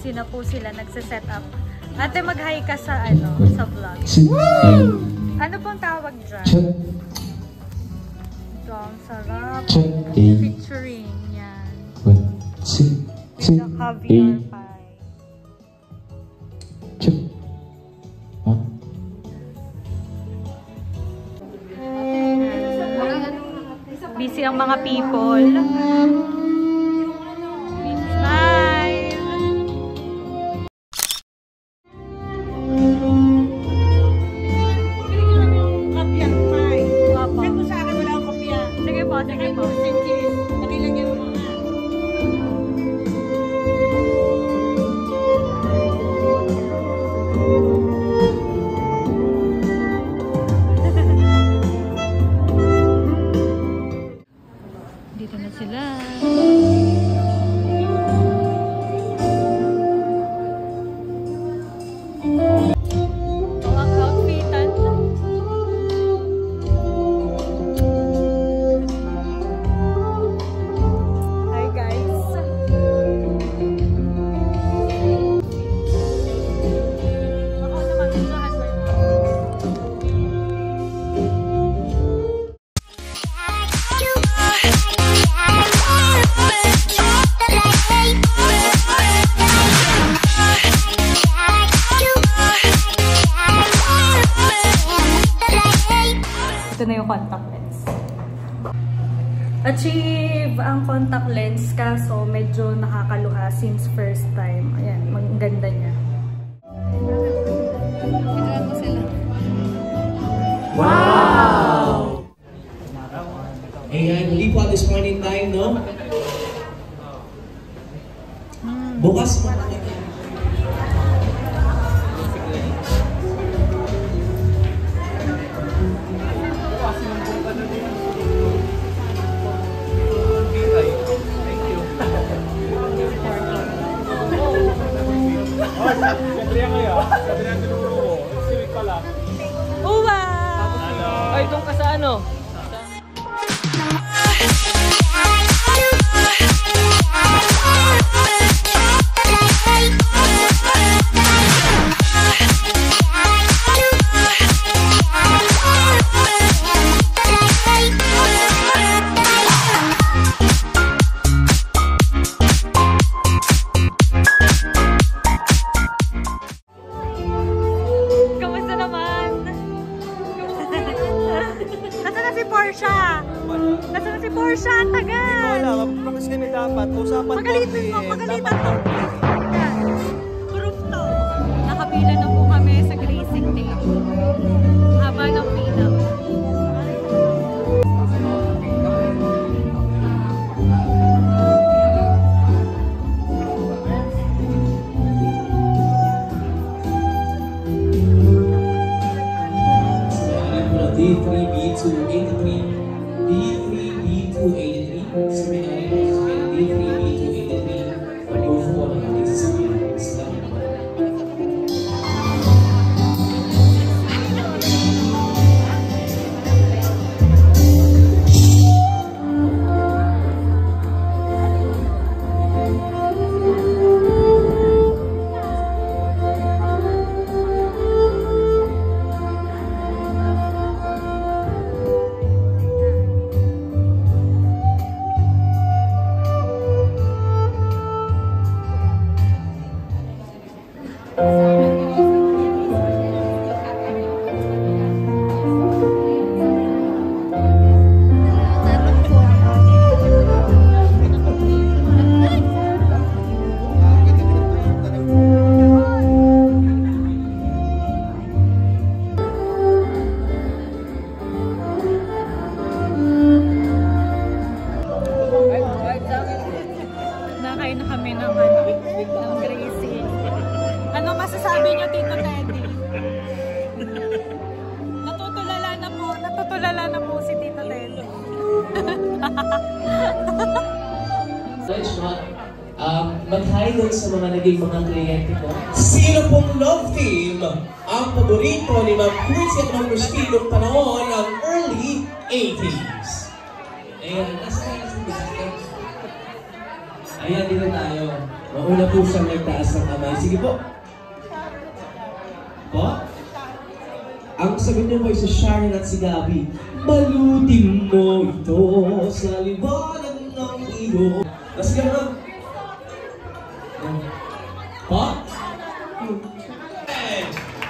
busy na po sila, nagsiset up. Ate, mag-hi ka sa, sa vlog. Ano pong tawag dyan? Ang sarap. Featuring yan. With the caviar pie. Busy ang mga people. Dito na sila. Ang outfitan. Hi guys. Ako naman, gustuhan mo yun. Ito na yung contact lens. Achieve ang contact lens, kaso medyo nakakaluha since first time. Ayan, ang ganda niya. Wow! Ayan, huli po at this point in time, no? Bukas po natin. Ay, doon ka sa ano? Nasaan si Portia? Ang tagal! Hindi ko alam. Promise ka na dapat. Usapan Pagalitan mo. Pagalitan mo. Proof to. Nakapila na po kami sa Gracing Day. Haba ng pila. D3B283 D3B283 D3B283 Move po ang ating sasabihin. Salamat po. Nakain na kami ng Gracie. Ano masasabi niyo, Tito Teddy? Natutulala na po si Tito Teddy. Mag-hi doon sa mga naging mga kliyente ko. Sino pong love team ang paborito ni Ma'am Quincy at Ma'am Christine noong panahon ng early 80s? Ayan, nasa Ayan, dito tayo. Mauna po siyang nagtaas ng kamay. Sige po. Po? Ang sagot niyo po ay si Sharon at si Gabby. Malutin mo ito sa liwanag ng iyo. Sige ma'am. Po?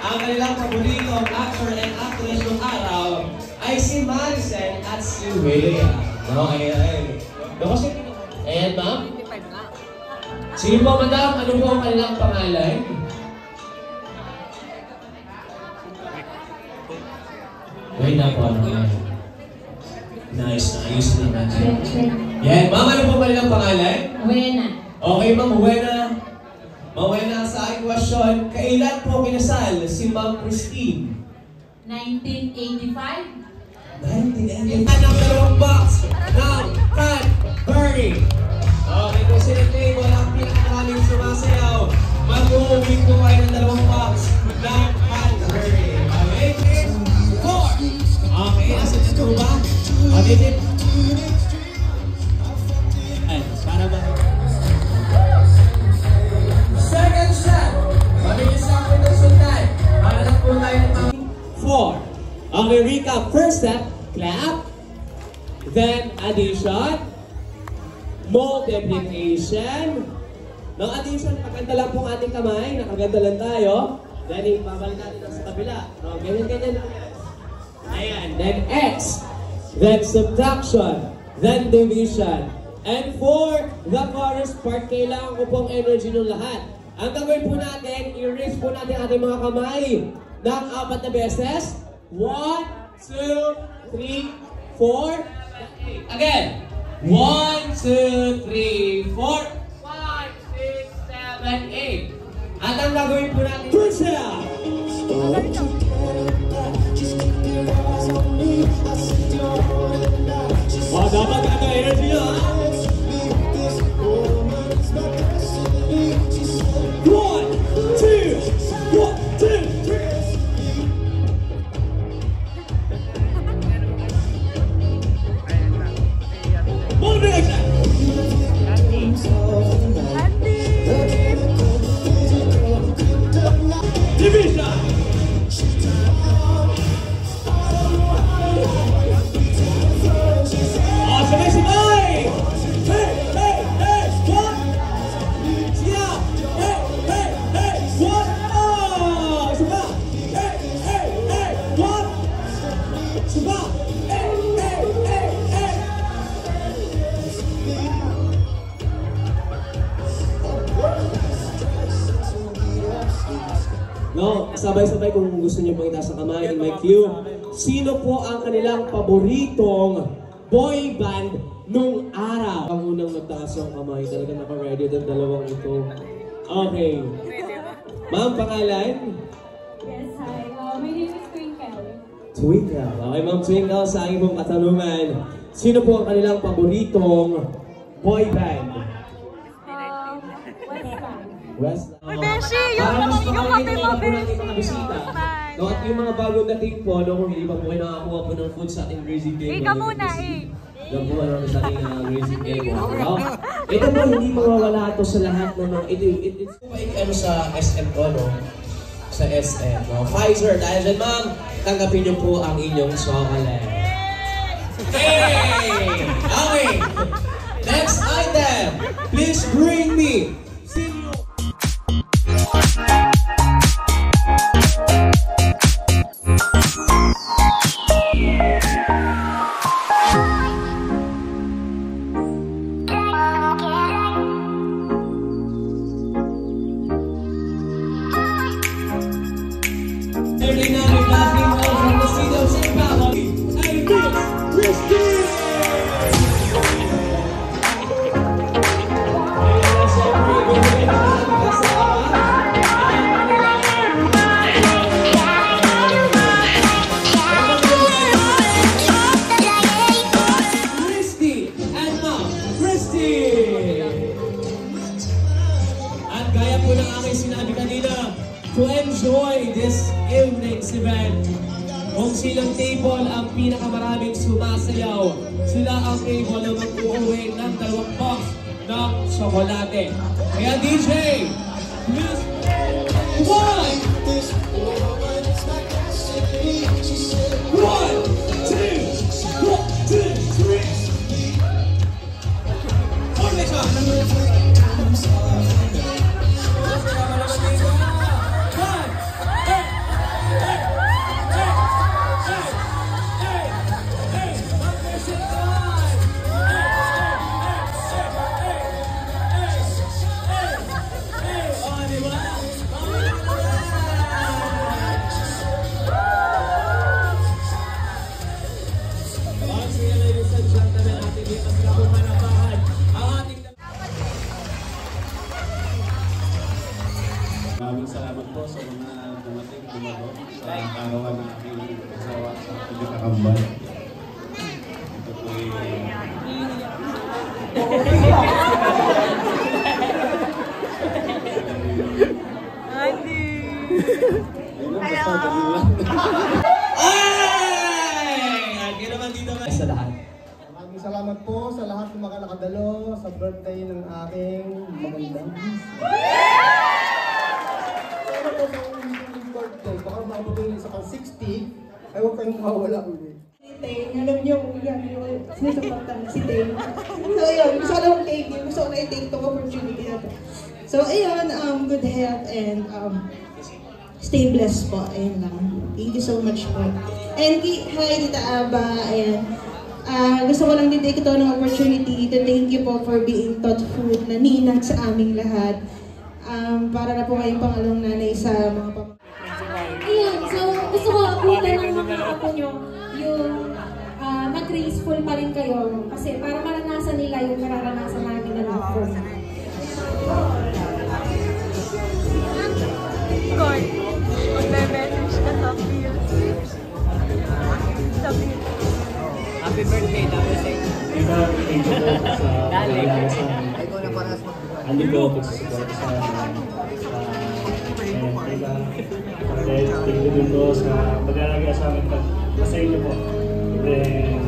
Ang kanilang paboritong actor and actress ng araw ay si Maricel at si Rhea. No, ayan. Ayan, ma'am. Sige po, madam. Ano po ang kanilang pangalan? Wait na po, ano? Nice, naayos na natin. Yan, ma'am, ano po ang kanilang pangalan? Buena. Okay, ma'am, Buena. Mawena sa aking question, kailan po kinasal si Ma'am Christine? 1985. 1985 ng dalawang box ng Cadbury. Okay, kung sila table ang pinakamaraming sumasayaw, mag-uwi po kayo ng dalawang box ng Cadbury. Okay, 4. Okay, nasa dito ba? Okay, ay, para ba? Second shot. Mabilis lang po itong sundan. Hanap po tayo ng 4. Okay, recap. First step, clap. Then, addition. Multiplication. Ng addition, pagkanta lang po ang ating kamay. Nakaganda lang tayo. Then, ibabalik natin sa kabila. No, ganyan-ganyan lang yan. Ayan. Then, X. Then, subtraction. Then, division. And for the chorus part, kailangan ko pong energy ng lahat. Ang gagawin po natin, i-raise po natin ating mga kamay ng 4 na beses. 1, 2, 3, 4. Again. 1, 2, 3, 4, 5, 6, 7, 8. At ang gagawin po natin, push up! Dapat ka energy nyo, ha? 1, 2, 3. Motivation! Division! Sabay-sabay! Hey! Hey! Hey! One! Siya! Hey! Hey! Hey! One! Oh! Isa pa! Hey! Hey! Hey! One! Isa pa! Hey! Hey! Hey! Hey! No, sabay-sabay kung gusto niyo pang itaas sa kamay in my cue. Sino po ang kanilang paboritong boy band nung araw? Ang unang magtaas yung kamay, talaga naka-ready ang dalawang ito. Okay. Ma'am, pangalan? Yes, hi. My name is Twinkle. Twinkle. Okay, Ma'am Twinkle, sa aking pong katanungan, sino po ang kanilang paboritong boy band? West Bank. West. Beshi, Para mas yung makakita kape mo, po natin mga bisita. No, at yung mga bagong dating po, no, kung hindi pa po kayo nakakuha po ng food sa ating grazing table. Ika muna eh. Nakuha namin sa ating grazing table. No? Ito po, hindi mawawala ito sa lahat ng mga, it's po ano sa SM ko, no? Sa SM, no? Pfizer, dahil dyan, ma'am, tanggapin niyo po ang inyong chocolate. Hey! Okay! Next item! Please bring me senior. Every night we got people from the city of Chicago. Hey, Miss Christine! Christy and Ma'am Christy! At gaya po ng aking sinabi kanina, to enjoy this evening's event, kung silang table ang pinakamaraming sumasayaw, sila ang table na mag-uuwi ng 2 box ng tsokolate. Kaya DJ, please, 1, 2, 3. Maraming salamat po sa mga dumating dumalo sa karawan ng aking asawa sa pagkakambal. Ito po Ay! naman dito sa lahat. Maraming salamat po sa lahat ng mga nakadalo sa birthday ng aking magandang birthday, baka makapagawin sa pang 60, ay huwag kayong mawala ulit. Si Teng, alam niyo kung yan yung sinusuportan na si Teng. So ayun, gusto ko lang thank you, gusto ko na i-take itong opportunity na to. So ayun, good health and stay blessed po, ayun lang. Thank you so much po. And hi Tita Aba, and gusto ko lang din take ito ng opportunity to thank you po for being thoughtful na ninang sa aming lahat. Para na po kayong pangalawang nanay sa mga pamangkin. Ayun, so gusto ko abutan ng mga apo nyo yung mag-graceful pa rin kayo kasi para maranasan nila yung mararanasan namin na love for now. Koy, mag-message ka sa Reels. Sa Reels. Happy birthday, tapos eh. Diba, thank you po sa pagkakala sa amin. Andi po ako sa support sa diba, thank you din po sa pag-alagay sa amin sa inyo po. Then,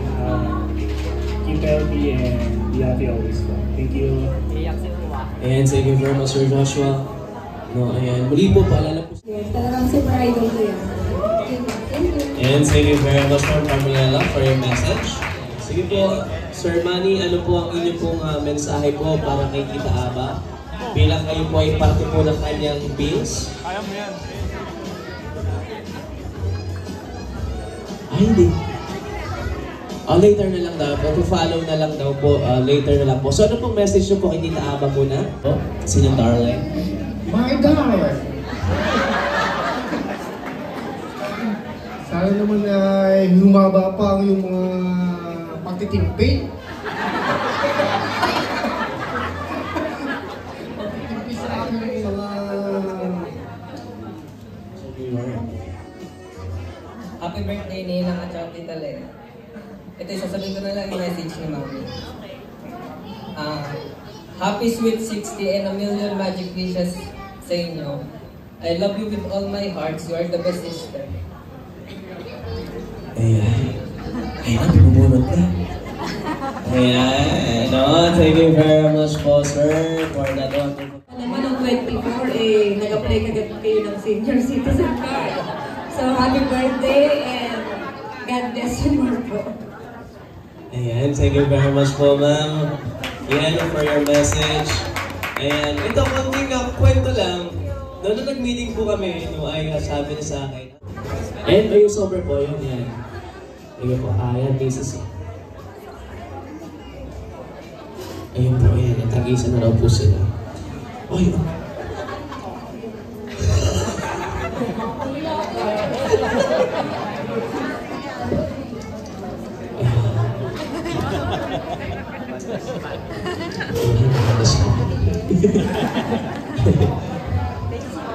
keep healthy and be happy always po. Thank you. Ayan, thank you very much, Sir Joshua. No, ayan. Muli po, paalala po. Talagang super idol ko yan. Thank you. And thank you very much, Ma'am Carmelella, for your message. Sige po, Sir Manny, ano po ang inyong pong mensahe po para kay Tita Aba? Bilang kayo po ay parte po ng kanyang bills. Kaya mo yan. Ay, hindi. Later na lang daw po. To-follow na lang daw po. Later na lang po. So, ano pong message nyo po kay Tita Aba muna? Sinyong darling. My darling! Sana naman ay humaba pa ang yung mga pagtitimpi. Pagtitimpi sa amin yung mga... Happy birthday Ninang at saka Tita Len. Ito, sasabihin ko na lang yung message ni Mami. Happy sweet 60 and a million magic wishes sa inyo. I love you with all my heart. You are the best sister. Ayan. Ayan, bubunod ka. Ayan. No, thank you very much po, sir, for that one. Alam mo, nung 24, nag-apply kagad kayo ng senior citizen card. So, happy birthday and God bless you more po. Ayan, thank you very much po, ma'am. Ayan, for your message. Ayan, ito, konting kwento lang. Noong nag-meeting po kami, ay sabi niya sa akin. Ayan, yung sober po, yun, yan. Ayan po, ayan, basis. Ayan po, ayan, natagisa na raw po sila. Ay,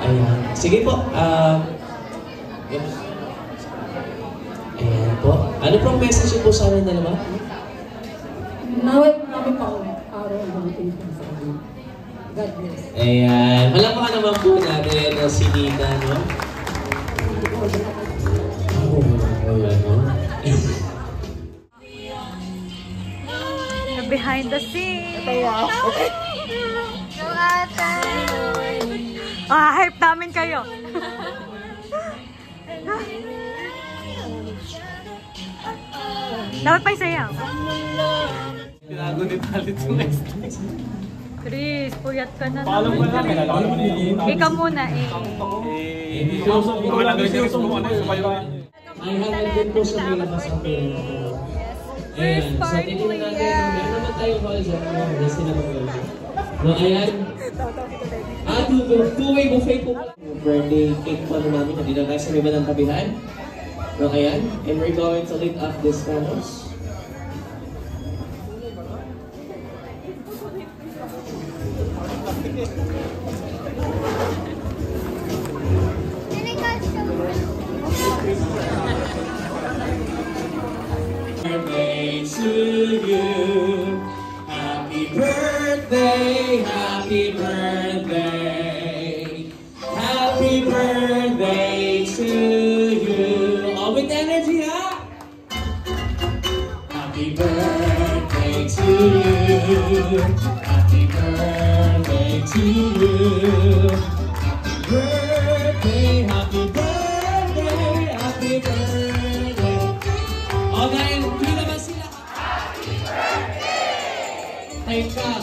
ayan. Sige po. Ayan po. Ano pong message po sa akin dalawa? Naway kami pa ulit. Araw ng tingin sa akin. God bless. Ayan. Malamakan naman po natin na si Nina, no? Oh, ayan, no? behind the scenes. Yung ate. Hype namin kayo. Dapat pa isayaw. Tinago ni Talit yung extras. Chris, puyat ka na. Paalam ko lang. Ikaw muna eh. Ay, hanggang din po sa may labas ang pera. Ayan, so titignan natin, meron naman tayong hall dyan. Yes, sila mag-work. No, ayan. Two-way buffet po pala. Birthday cake po namin, hindi na guys sa may bandang tabihan. No, ayan. And we're going to lit up this candles. Birthday to you. Happy birthday, happy birthday. Happy birthday to you. All with energy, huh? Happy birthday to you. Happy birthday to you. Happy birthday, happy birthday, happy birthday. Okay, hindi naman sila. Happy birthday! Teka,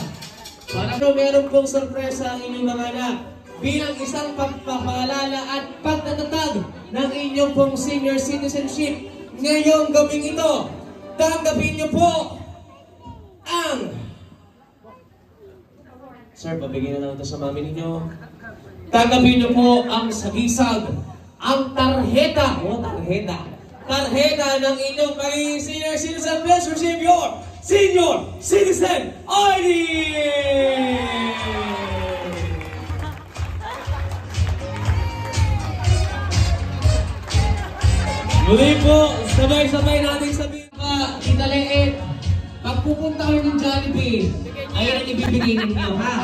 parang meron pong sorpresa ang inyong mga anak. Bilang isang pagpapaalala at pagtatatag ng inyong pong senior citizenship ngayong gabing ito, tanggapin niyo po ang... Sir, pabigyan na lang ito sa mami ninyo. Tanggapin niyo po ang sagisag, ang tarheta. O, tarheta. Tarheta ng inyong pagiging senior citizen. Please receive your senior citizen ID! Muli po, sabay-sabay natin sabihin pa, Italiit, pag pupunta kayo ng Jollibee, ayun ang ibibigay ninyo, ha?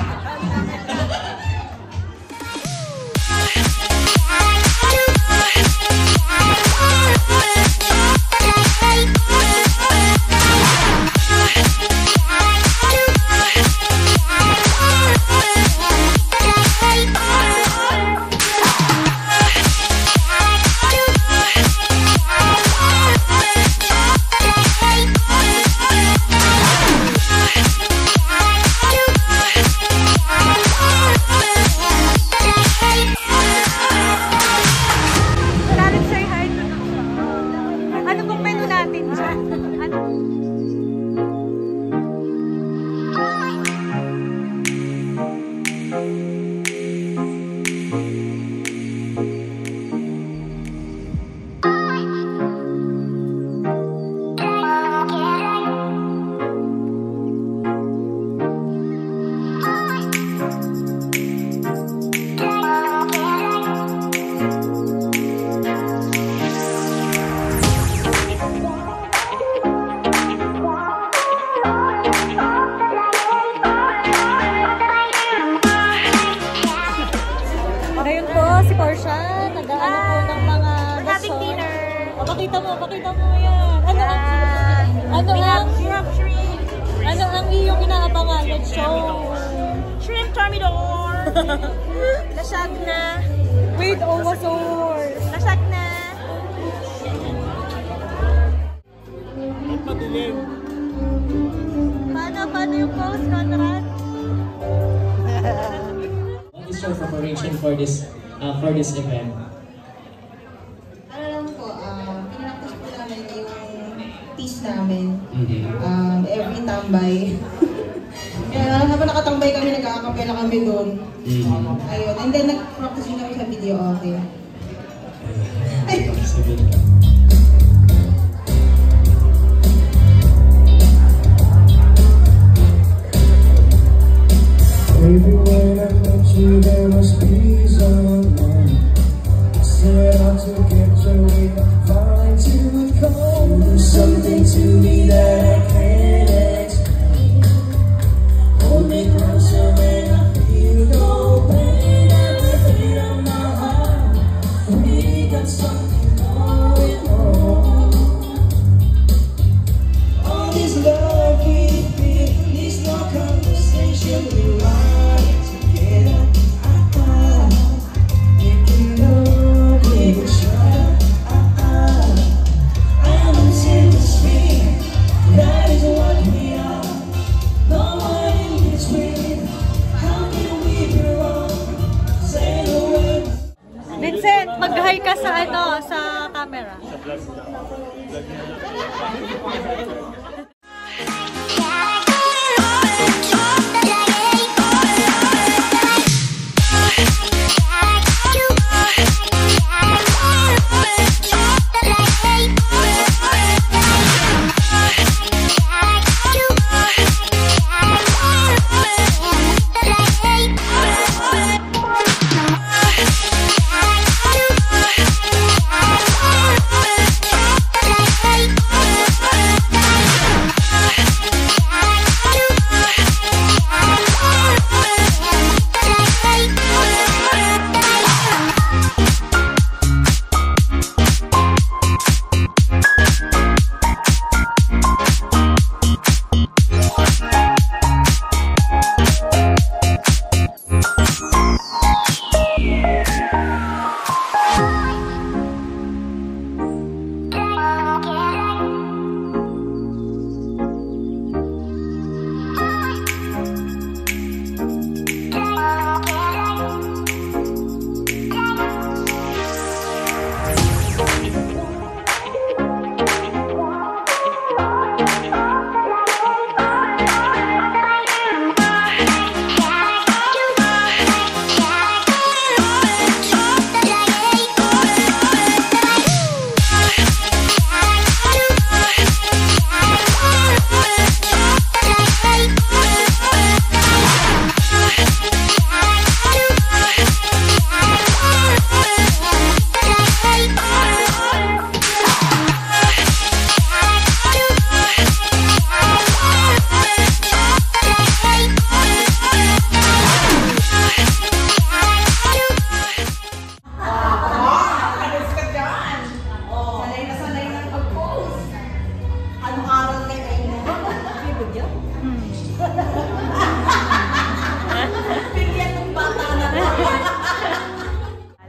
Pakita mo yan. Ano ang iyong inaabangan? Let's show. Shrimp Thermidor. Lasag na. With Omasaur. Lasag na. Paano yung pose, Conrad? What is your preparation for this event? Namin. Every tambay. Kaya habang nakatambay kami, nag-aakapela kami doon. Ayun. And then nag-practice kami sa video. Okay. Everywhere I met you, there was peace online. I set out to get your way, find you would come. There's something to me that I can't explain. Hold me closer when I feel no pain. Every beat of my heart, we got something going on. Mag-hi ka sa ano, sa camera.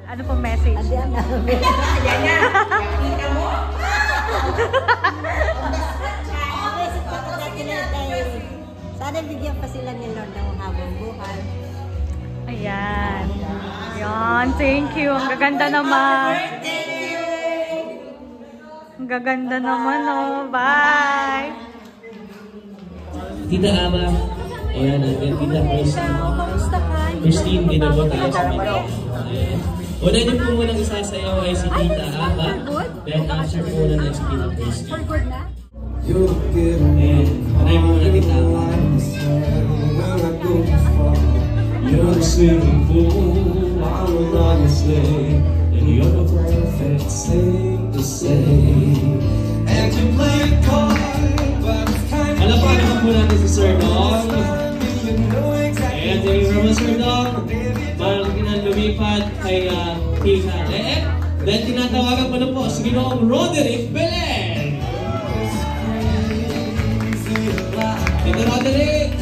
Ano pong message? Yan yan. Kita mo? Sana bigyan pa sila ni Lord ng habang buhay. Ayan. Ayan, thank you. Ang gaganda naman. Ang gaganda naman, oh. Bye! Tita Ama, ayan, and Tita Christine, ginagawa tayo sa video. Una niyo po munang isasayaw ay si Tita Ama, then after po na si Tita Christine. And panay mo muna Tita Ama. You're a swimming pool, I'm a running slave, and you're the perfect thing to say. And you play a card, but it's kind of Alam pa naman po natin si Sir Dong. Ayan, thank you very much, Sir Dong. Parang lumipat kay Tita Leet. Then tinatawagan ko na po si Ginoong Roderick Belen. Tita Roderick!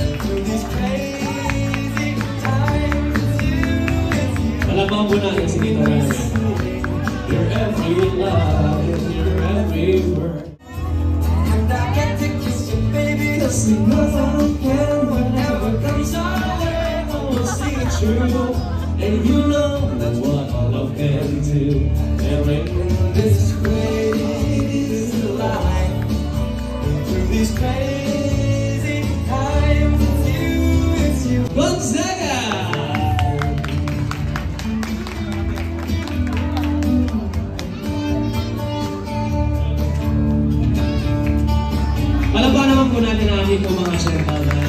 Alam mo natin si Tita Roderick. Your every life, your every word. and I get to kiss you, baby. Just because I can, whatever comes our way, I will see it true. And you know that's what love can do. And this crazy life, through these crazy times, it's you. Gonzaga! Alam ba naman po natin na hindi po mga Sherpa na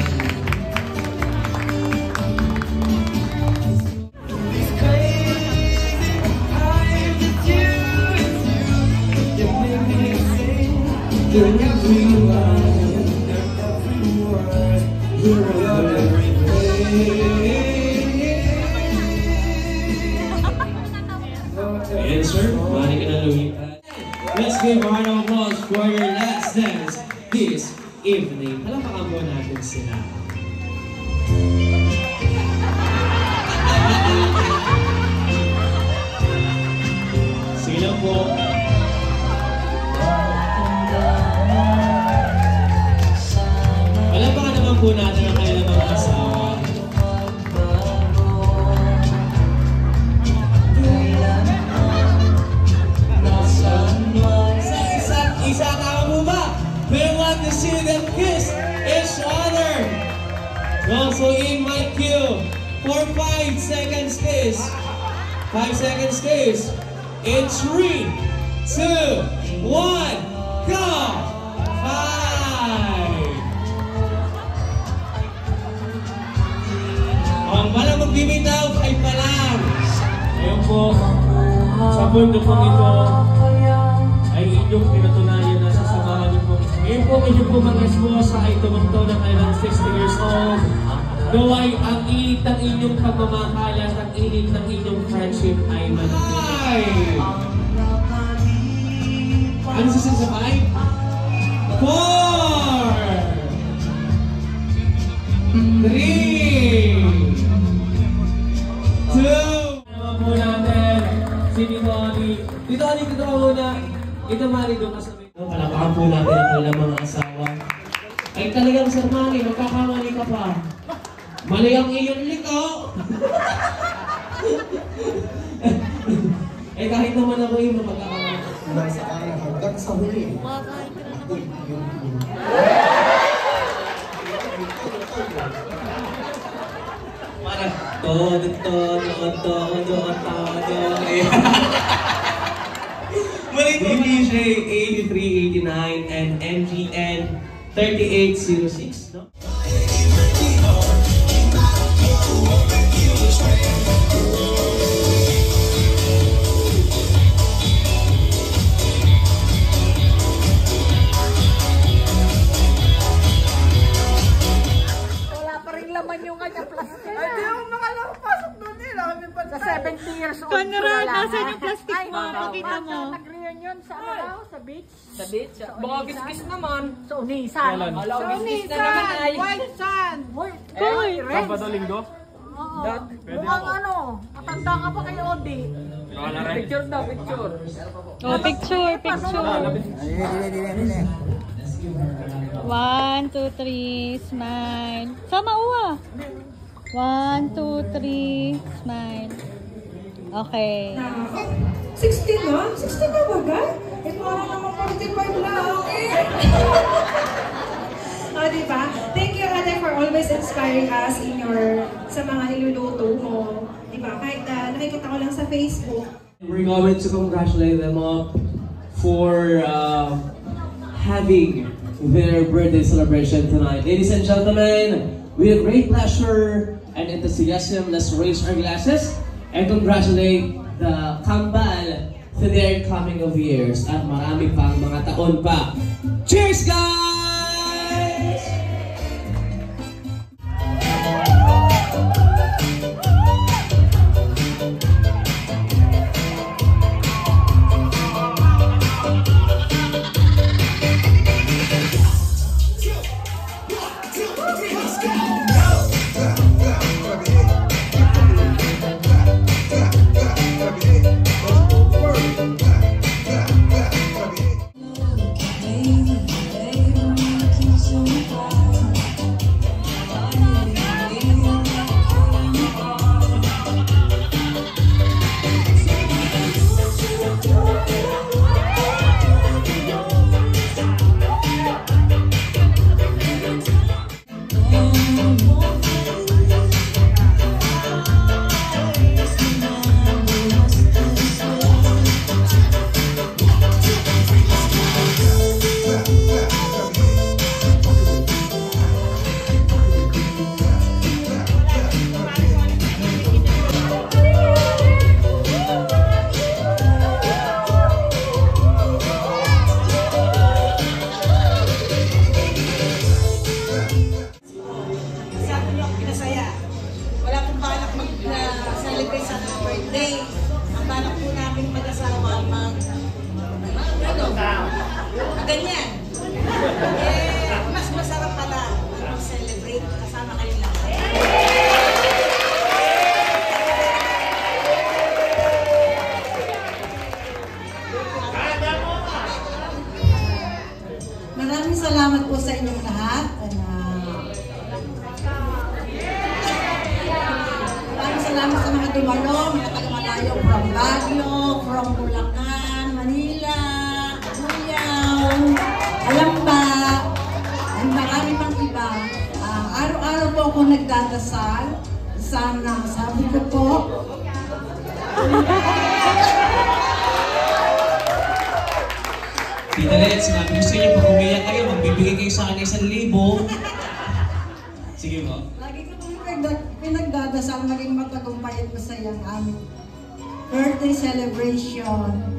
You're every line, you're every word, you're everything. Ayan, sir, mali ka na lumipat. Let's give a round of applause for your last dance this evening. Palakpakan po natin sila. Sige lang po. Palakpakan naman po natin ang kanilang mga asawa. So in my cue for 5 seconds kiss. 5 seconds kiss. In 3, 2, 1, go! 5. Ang walang magbibitaw, 5 pa lang. Ngayon po, sa mundo pong ito, ay inyong pinatunayan na sasamahan niyo po. Ngayon po, inyong po mga esposa ay tumagto ng kailang 60 years old. Gaway ang init ng inyong pagmamahalan, ang init ng inyong friendship ay manatili. Ano sasabay? 4, 3, 2. Naman po natin si Tito Ali. Tito Ali, dito ka muna. Ito Mari, doon ka sa may. Palapakan po natin ang kanilang mga asawa. Ay talagang Sir Manny, magkakamali ka pa. Mali ang iyong liko! Eh kahit naman ako yung magkakamali. Nasa hanggang sa huli. Parang todo. Mali po DJ 8389 and MGN 3806, no? Sa 70 years old. Conrad, nasan yung plastic mo? Pakita mo. Nag-reunion sa ano? Sa beach? Sa beach? Baka kiss naman. Sa Unisan. Sa Unisan! White sand! Cool! Sabado Linggo? Oo. Mukhang ano, matanda ka pa kay Odi. Picture daw, picture. Oh, picture. 1, 2, 3, smile. Sama uwa. 1, 2, 3, smile. Okay. 16 na? 16 na ba, guys? Eh, parang naman 45 na, okay? Diba? Thank you, Ate, for always inspiring us in your, sa mga iluluto mo. Diba? Kahit nakikita ko lang sa Facebook. We're going to congratulate them all for having their birthday celebration tonight. Ladies and gentlemen, with great pleasure and enthusiasm, let's raise our glasses and congratulate the Kambal to their coming of years at marami pang mga taon pa. Cheers, guys! Ganyan. Eh, mas masarap pala mag-celebrate kasama kayong lahat. Maraming salamat po sa inyong lahat. Maraming salamat sa mga dumalo, mga taga-malayo from Baguio, from Bulacan, Manila, Alamba, and marami pang iba. Araw-araw po ako nagdadasal. Sana, sabi ko po, Tita Let, sinabi ko sa inyo, pag umiyak kayo, magbibigay kayo sa akin 1,000. Sige po. lagi ko pinagdadasal, maging matagumpay at masaya ang aming birthday celebration.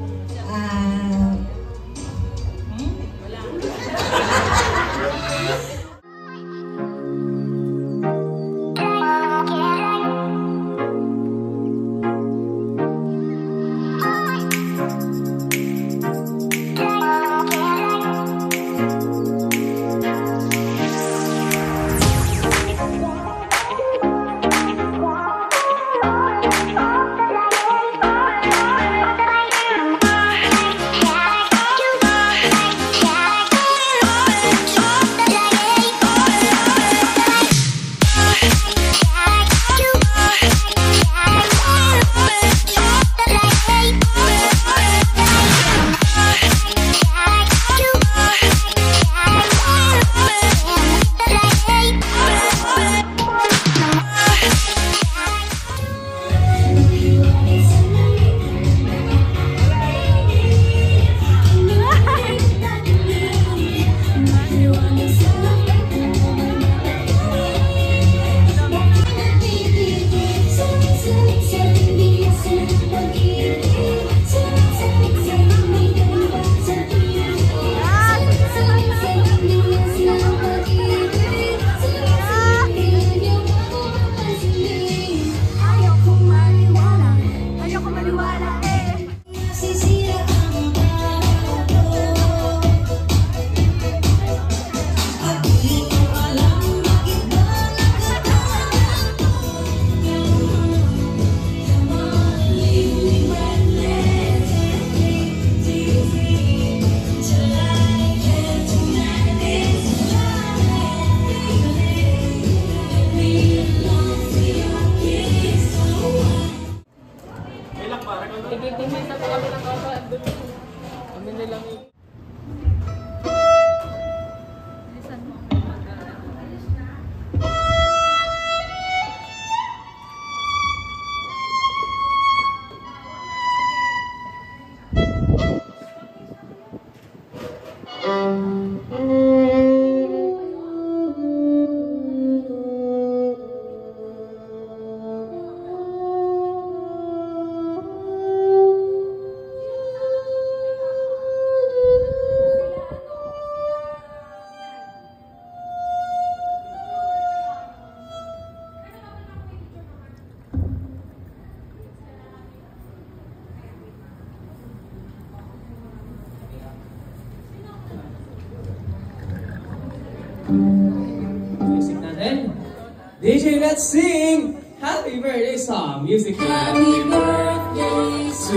Music natin. DJ, let's sing Happy Birthday song. Music. Happy birthday to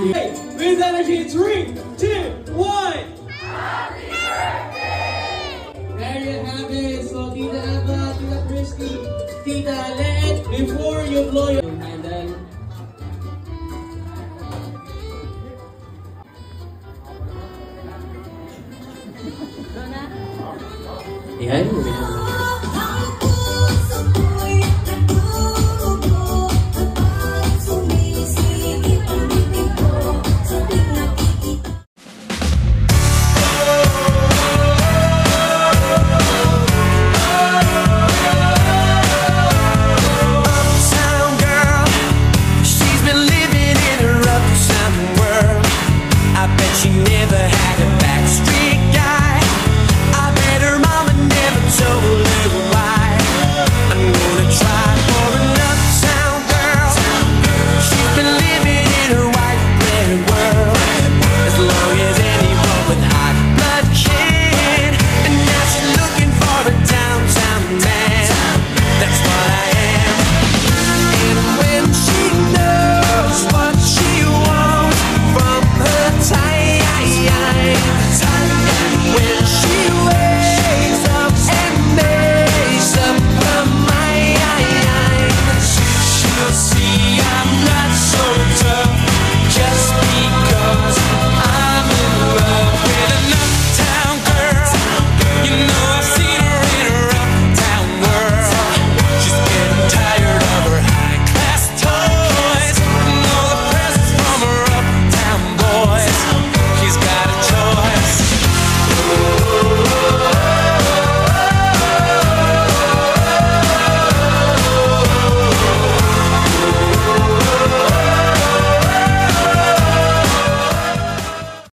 you. Hey, with energy, 3, 2, 1. Happy birthday! There you have it. So, Tita Eva, Tita Christy, Tita Let, before you blow your